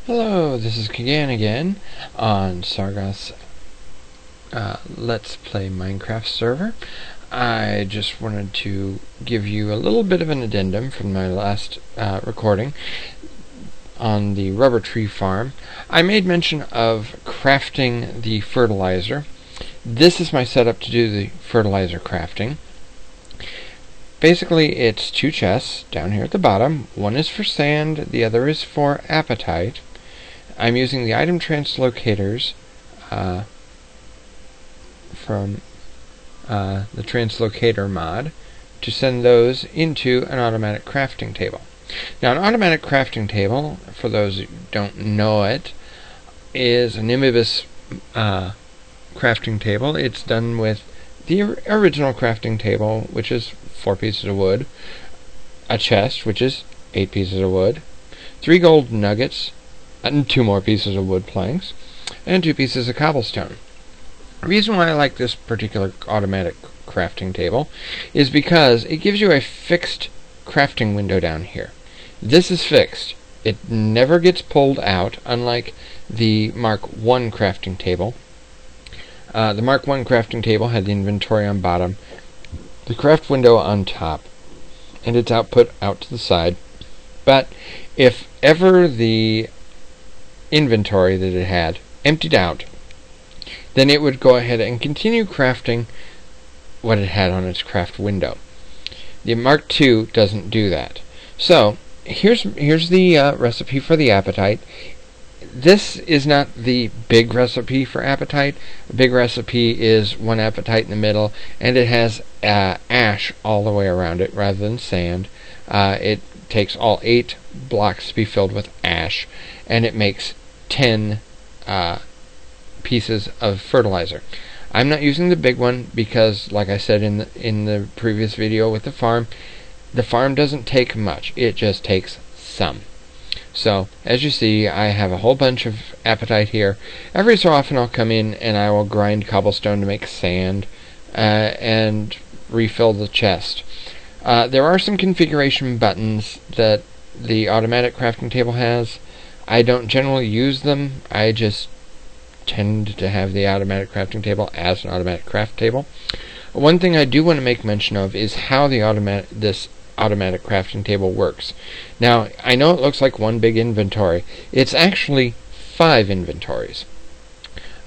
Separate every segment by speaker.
Speaker 1: Hello, this is Cgan again on Tsargoth's Let's Play Minecraft server. I just wanted to give you a little bit of an addendum from my last recording on the rubber tree farm. I made mention of crafting the fertilizer. This is my setup to do the fertilizer crafting. Basically, it's two chests down here at the bottom. One is for sand, the other is for apatite. I'm using the item translocators from the translocator mod to send those into an automatic crafting table. Now, an automatic crafting table, for those who don't know it, is an Imibus crafting table. It's done with the original crafting table, which is 4 pieces of wood, a chest, which is 8 pieces of wood, 3 gold nuggets, and 2 more pieces of wood planks, and 2 pieces of cobblestone. The reason why I like this particular automatic crafting table is because it gives you a fixed crafting window down here. This is fixed. It never gets pulled out, unlike the Mark I crafting table. The Mark I crafting table had the inventory on bottom, the craft window on top, and its output out to the side. But if ever the inventory that it had emptied out, then it would go ahead and continue crafting what it had on its craft window. The Mark II doesn't do that. So here's the recipe for the apatite. This is not the big recipe for apatite. The big recipe is 1 apatite in the middle, and it has ash all the way around it rather than sand. It takes all 8 blocks to be filled with ash, and it makes 10 pieces of fertilizer. I'm not using the big one because, like I said in the previous video with the farm doesn't take much. It just takes some. So, as you see, I have a whole bunch of apatite here. Every so often I'll come in and I will grind cobblestone to make sand and refill the chest. There are some configuration buttons that the automatic crafting table has. I don't generally use them. I just tend to have the automatic crafting table as an automatic craft table. One thing I do want to make mention of is how this automatic crafting table works. Now, I know it looks like one big inventory. It's actually 5 inventories.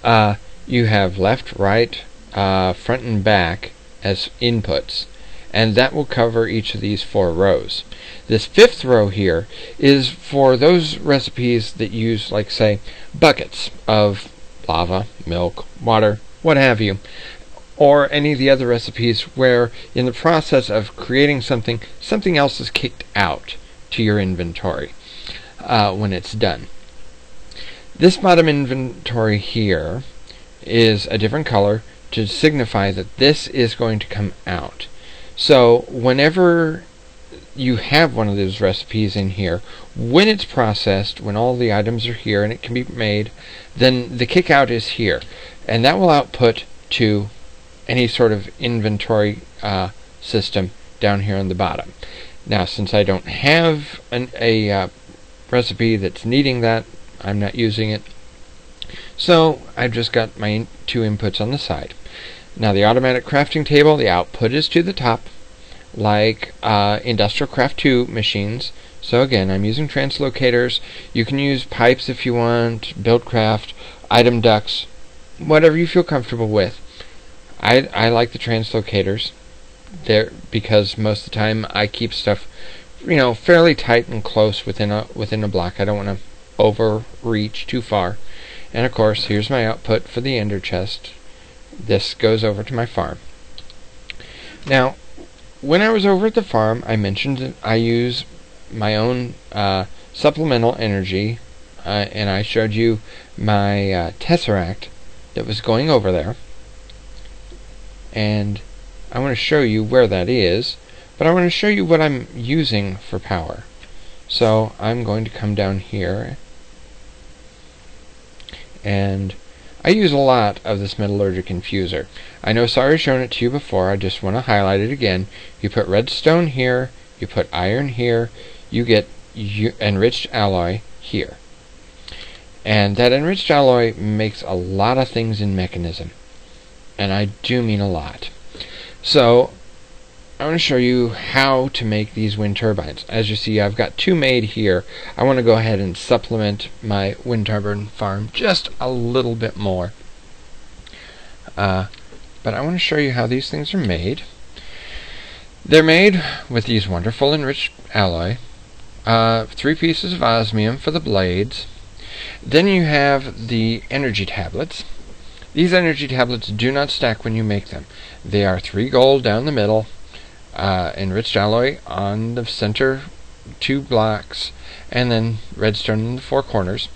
Speaker 1: You have left, right, front, and back as inputs, and that will cover each of these 4 rows. This 5th row here is for those recipes that use, like, say, buckets of lava, milk, water, what have you, or any of the other recipes where in the process of creating something else is kicked out to your inventory when it's done. This bottom inventory here is a different color to signify that this is going to come out. So whenever you have one of those recipes in here, when it's processed, when all the items are here and it can be made, then the kick out is here, and that will output to any sort of inventory system down here on the bottom. Now, since I don't have a recipe that's needing that, I'm not using it, so I've just got my 2 inputs on the side. Now, the automatic crafting table, the output is to the top, like Industrial Craft 2 machines. So again, I'm using translocators. You can use pipes if you want, buildcraft, item ducts, whatever you feel comfortable with. I like the translocators there because most of the time I keep stuff, fairly tight and close within a block. I don't want to overreach too far. And of course, here's my output for the ender chest. This goes over to my farm. Now, when I was over at the farm, I mentioned that I use my own supplemental energy, and I showed you my tesseract that was going over there. And I want to show you where that is, but I want to show you what I'm using for power. So I'm going to come down here, and I use a lot of this metallurgic infuser. I know Sari's shown it to you before, I just want to highlight it again. You put redstone here, you put iron here, you get enriched alloy here. And that enriched alloy makes a lot of things in Mechanism. And I do mean a lot. So, I want to show you how to make these wind turbines. As you see, I've got 2 made here. I want to go ahead and supplement my wind turbine farm just a little bit more. But I want to show you how these things are made. They're made with these wonderful enriched alloy. 3 pieces of osmium for the blades. Then you have the energy tablets. These energy tablets do not stack when you make them. They are 3 gold down the middle, enriched alloy on the center 2 blocks, and then redstone in the 4 corners.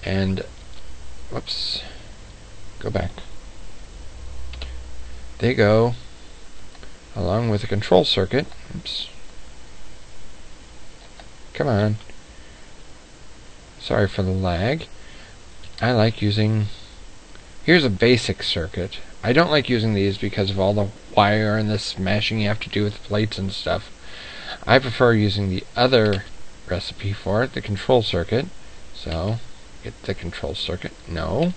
Speaker 1: And, whoops, go back. They go along with a control circuit. Oops. Come on. Sorry for the lag. I like using... Here's a basic circuit. I don't like using these because of all the wire and the smashing you have to do with plates and stuff. I prefer using the other recipe for it, the control circuit. So, get the control circuit. No.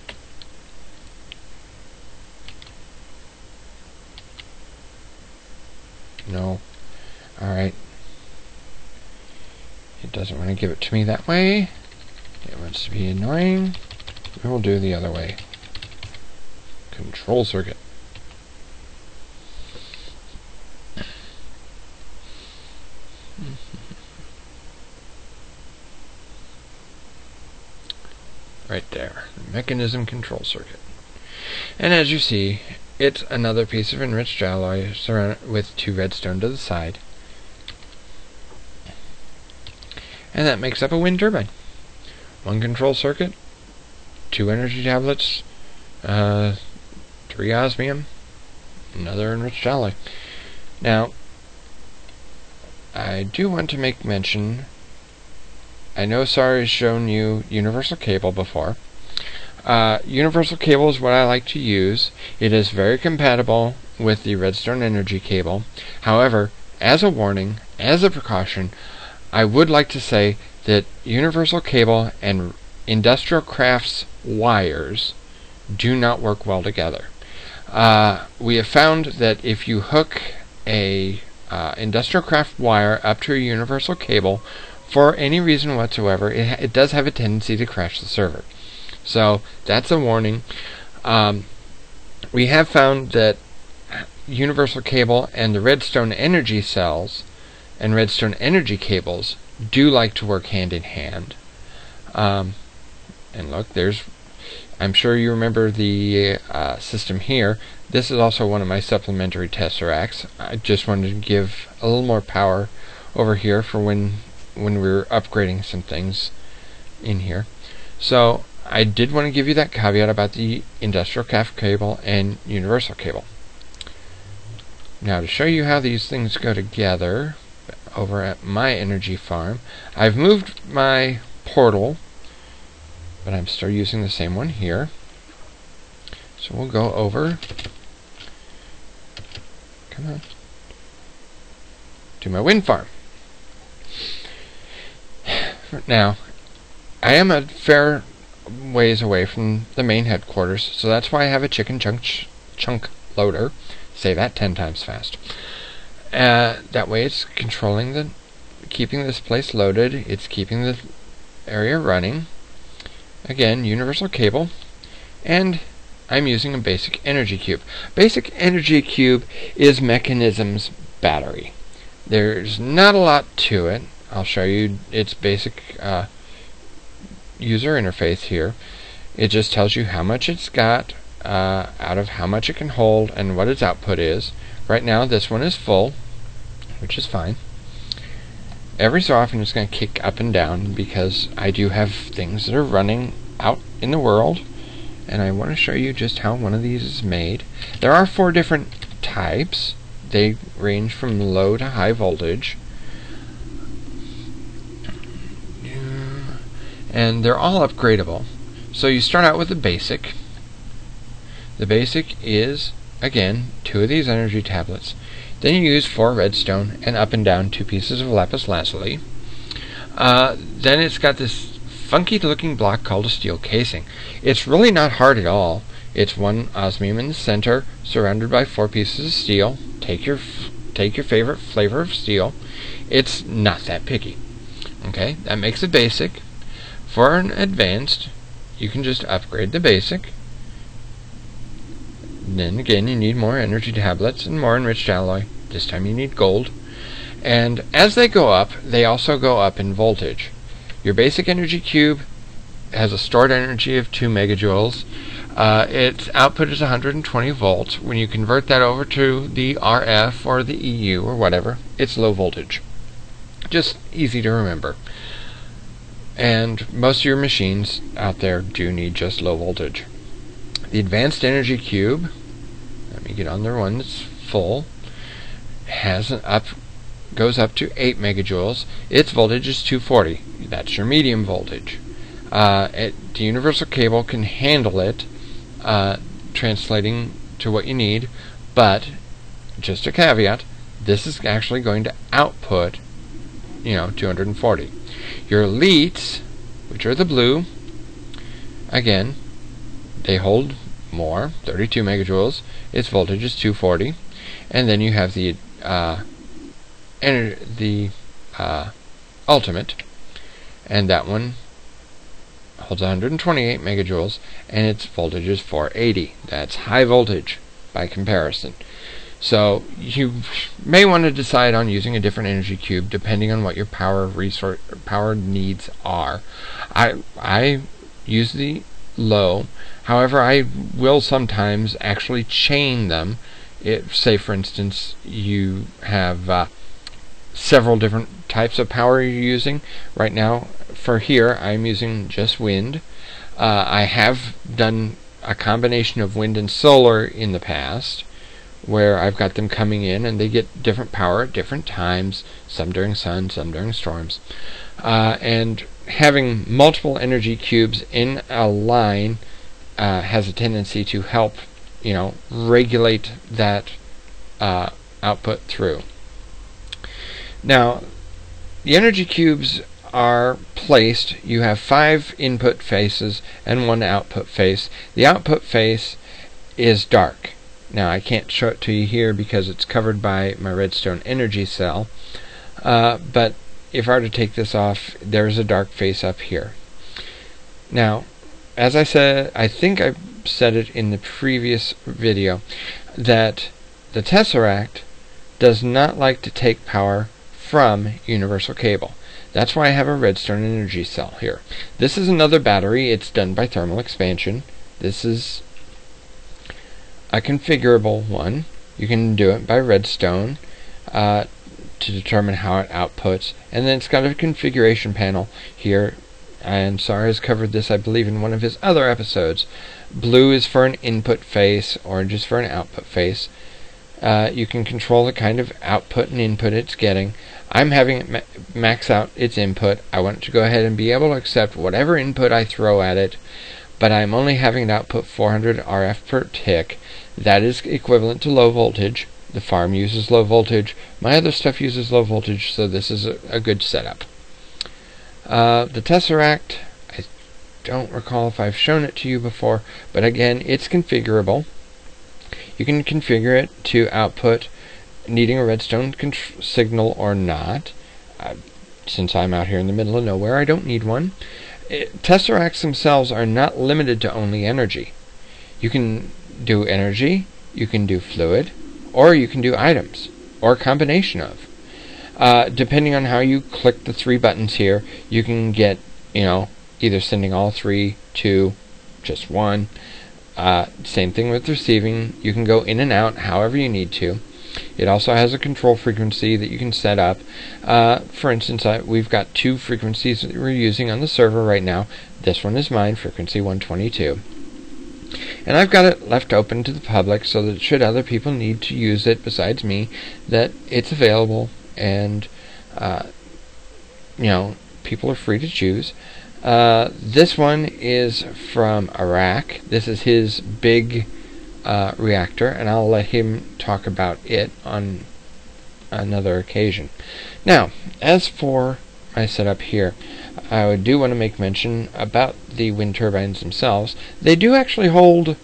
Speaker 1: No. Alright. It doesn't want to give it to me that way. It wants to be annoying. We will do the other way. Control circuit. Right there. Mechanism control circuit. And as you see, it's another piece of enriched alloy surrounded with 2 redstone to the side. And that makes up a wind turbine. 1 control circuit, 2 energy tablets, 3 osmium, another enriched alloy. Now, I do want to make mention, I know Sari has shown you universal cable before. Universal cable is what I like to use. It is very compatible with the redstone energy cable. However, as a warning, as a precaution, I would like to say that universal cable and industrial crafts wires do not work well together. We have found that if you hook a industrial craft wire up to a universal cable, for any reason whatsoever, it does have a tendency to crash the server. So that's a warning. We have found that universal cable and the redstone energy cells and redstone energy cables do like to work hand in hand. And look, I'm sure you remember the system here. This is also one of my supplementary tesseracts. I just wanted to give a little more power over here for when we're upgrading some things in here. So I did want to give you that caveat about the industrial craft cable and universal cable. Now to show you how these things go together over at my energy farm, I've moved my portal, but I'm still using the same one here. So we'll go over, come on, to my wind farm. Now, I am a fair ways away from the main headquarters, so that's why I have a chicken chunk loader. Say that 10 times fast. That way it's controlling keeping this place loaded, it's keeping the area running. Again, universal cable, and I'm using a basic energy cube. Basic energy cube is Mechanism's battery. There's not a lot to it. I'll show you its basic user interface here. It just tells you how much it's got out of how much it can hold and what its output is. Right now this one is full, which is fine. Every so often it's going to kick up and down because I do have things that are running out in the world, and I want to show you just how one of these is made. There are 4 different types. They range from low to high voltage, and they're all upgradable. So you start out with the basic. The basic is, again, 2 of these energy tablets. Then you use 4 redstone and up and down 2 pieces of lapis lazuli. Then it's got this funky looking block called a steel casing. It's really not hard at all. It's one osmium in the center, surrounded by 4 pieces of steel. Take your favorite flavor of steel. It's not that picky. Okay, that makes it basic. For an advanced, you can just upgrade the basic. Then again, you need more energy tablets and more enriched alloy. This time you need gold. And as they go up, they also go up in voltage. Your basic energy cube has a stored energy of 2 megajoules. Its output is 120 volts. When you convert that over to the RF or the EU or whatever, it's low voltage. Just easy to remember. And most of your machines out there do need just low voltage. The advanced energy cube, let me get on the one that's full, goes up to 8 megajoules. Its voltage is 240. That's your medium voltage. The universal cable can handle it, translating to what you need, but just a caveat, this is actually going to output 240. Your elites, which are the blue, again, they hold more, 32 megajoules. Its voltage is 240. And then you have the ultimate, and that one holds 128 megajoules, and its voltage is 480. That's high voltage by comparison. So you may want to decide on using a different energy cube depending on what your power needs are. I use the low. However, I will sometimes actually chain them. Say, for instance, you have several different types of power you're using. Right now, for here, I'm using just wind. I have done a combination of wind and solar in the past, where I've got them coming in and they get different power at different times, some during sun, some during storms. And having multiple energy cubes in a line has a tendency to help, regulate that output through. Now, the energy cubes are placed. You have 5 input faces and 1 output face. The output face is dark. Now, I can't show it to you here because it's covered by my redstone energy cell, but if I were to take this off, there's a dark face up here. Now, as I said, I think I said it in the previous video, that the Tesseract does not like to take power from universal cable. That's why I have a redstone energy cell here. This is another battery. It's done by thermal expansion. This is a configurable one. You can do it by redstone to determine how it outputs, and then it's got a configuration panel here, and Sar has covered this, I believe, in one of his other episodes. Blue is for an input face, orange is for an output face. You can control the kind of output and input it's getting. I'm having it max out its input. I want it to go ahead and be able to accept whatever input I throw at it, but I'm only having it output 400 RF per tick. That is equivalent to low voltage. The farm uses low voltage. My other stuff uses low voltage, so this is a good setup. The Tesseract, I don't recall if I've shown it to you before, but again, it's configurable. You can configure it to output needing a redstone signal or not. Since I'm out here in the middle of nowhere, I don't need one. Tesseracts themselves are not limited to only energy. You can do energy, you can do fluid, or you can do items, or a combination of. Depending on how you click the 3 buttons here, you can get, either sending all 3 to just 1. Same thing with receiving. You can go in and out however you need to. It also has a control frequency that you can set up. For instance, we've got 2 frequencies that we're using on the server right now. This one is mine, frequency 122. And I've got it left open to the public so that should other people need to use it besides me, that it's available, and people are free to choose. This one is from Iraq. This is his big reactor, and I'll let him talk about it on another occasion. Now, as for my setup here. I do want to make mention about the wind turbines themselves. They do actually hold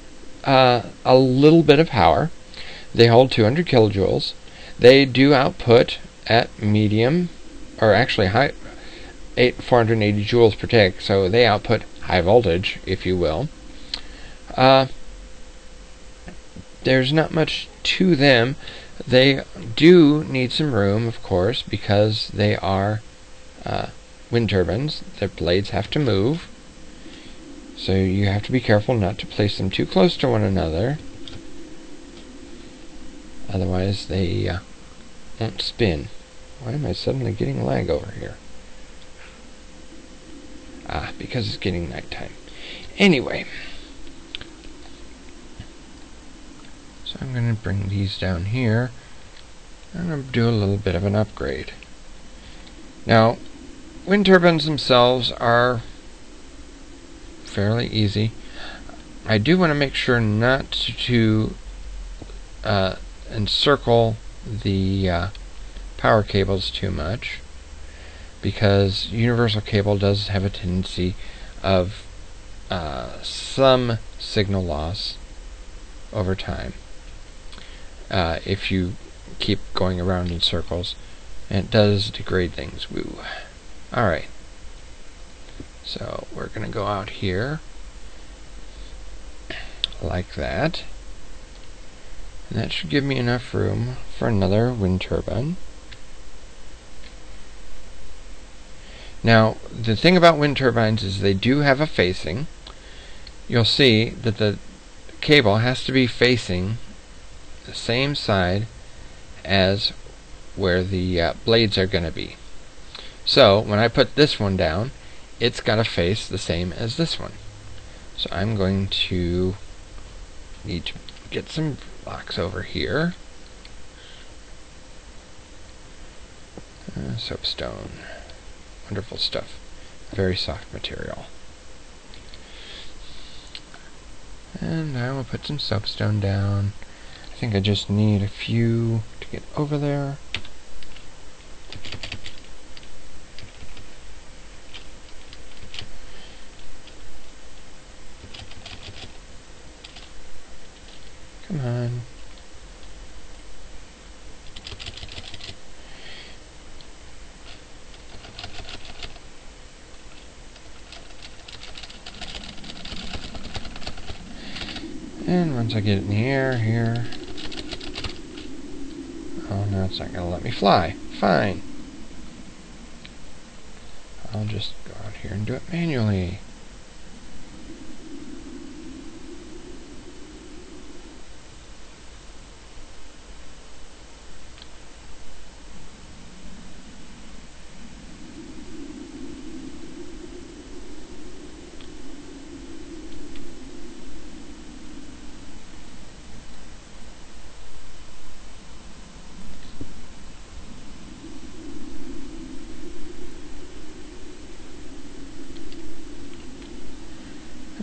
Speaker 1: a little bit of power. They hold 200 kilojoules. They do output at medium, or actually high, 480 joules per tick, so they output high voltage, if you will. There's not much to them. They do need some room, of course, because they are wind turbines. Their blades have to move, so you have to be careful not to place them too close to one another. Otherwise, they won't spin. Why am I suddenly getting lag over here? Because it's getting nighttime. Anyway, so I'm going to bring these down here. I'm going to do a little bit of an upgrade. Now, wind turbines themselves are fairly easy. I do want to make sure not to encircle the power cables too much, because universal cable does have a tendency of some signal loss over time if you keep going around in circles, and it does degrade things. Woo. Alright, so we're going to go out here like that, and that should give me enough room for another wind turbine. Now, the thing about wind turbines is they do have a facing. You'll see that the cable has to be facing the same side as where the blades are going to be. So, when I put this one down, it's got to face the same as this one. So I'm going to need to get some blocks over here. Soapstone. Wonderful stuff. Very soft material. And I will put some soapstone down. I think I just need a few to get over there. Come on. And once I get it in the air here... Oh, no, it's not going to let me fly. Fine. I'll just go out here and do it manually.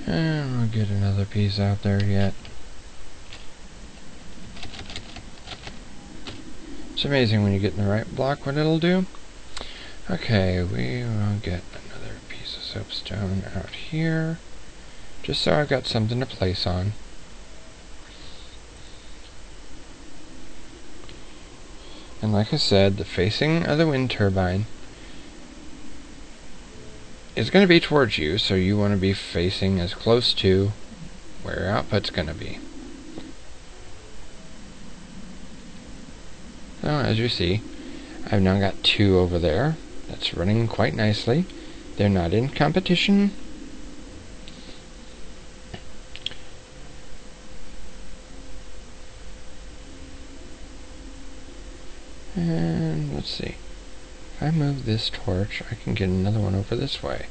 Speaker 1: And we'll get another piece out there yet. It's amazing when you get in the right block what it'll do. Okay, we will get another piece of soapstone out here, just so I've got something to place on. And like I said, the facing of the wind turbine is going to be towards you, so you want to be facing as close to where your output's going to be. So as you see, I've now got two over there. That's running quite nicely. They're not in competition. And let's see. If I move this torch, I can get another one over this way.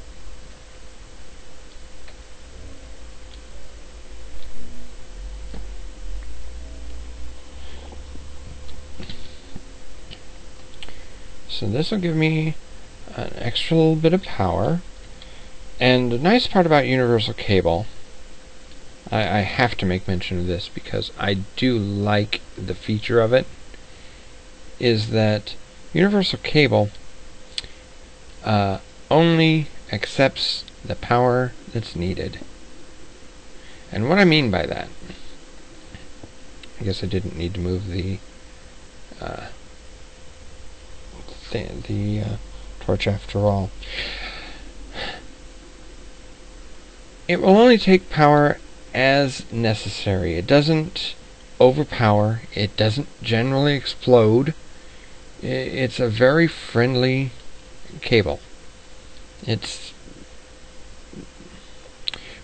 Speaker 1: So this will give me an extra little bit of power. And the nice part about universal cable, I have to make mention of this because I do like the feature of it, is that universal cable only accepts the power that's needed. And what I mean by that, I guess I didn't need to move the torch after all. It will only take power as necessary. It doesn't overpower. It doesn't generally explode. It's a very friendly cable. It's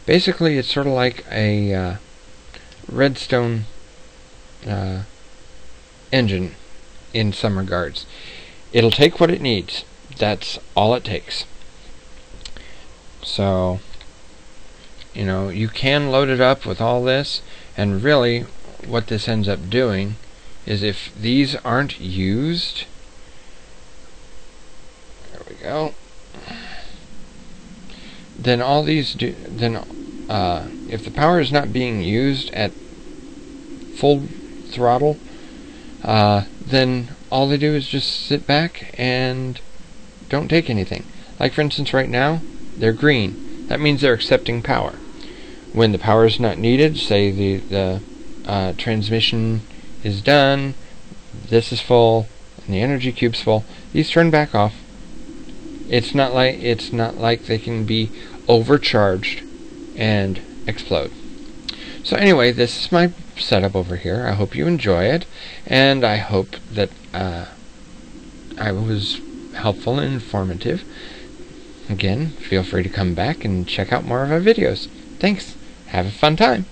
Speaker 1: basically, it's sort of like a redstone engine in some regards. It'll take what it needs. That's all it takes. So, you know, you can load it up with all this, and really what this ends up doing is, if these aren't used, there we go, then all these do, then if the power is not being used at full throttle, then all they do is just sit back and don't take anything. Like, for instance, right now they're green. That means they're accepting power. When the power is not needed, say the transmission is done, this is full, and the energy cube's full, these turn back off. It's not like they can be overcharged and explode. So anyway, this is my setup over here. I hope you enjoy it, and I hope that I was helpful and informative. Again, feel free to come back and check out more of our videos. Thanks. Have a fun time.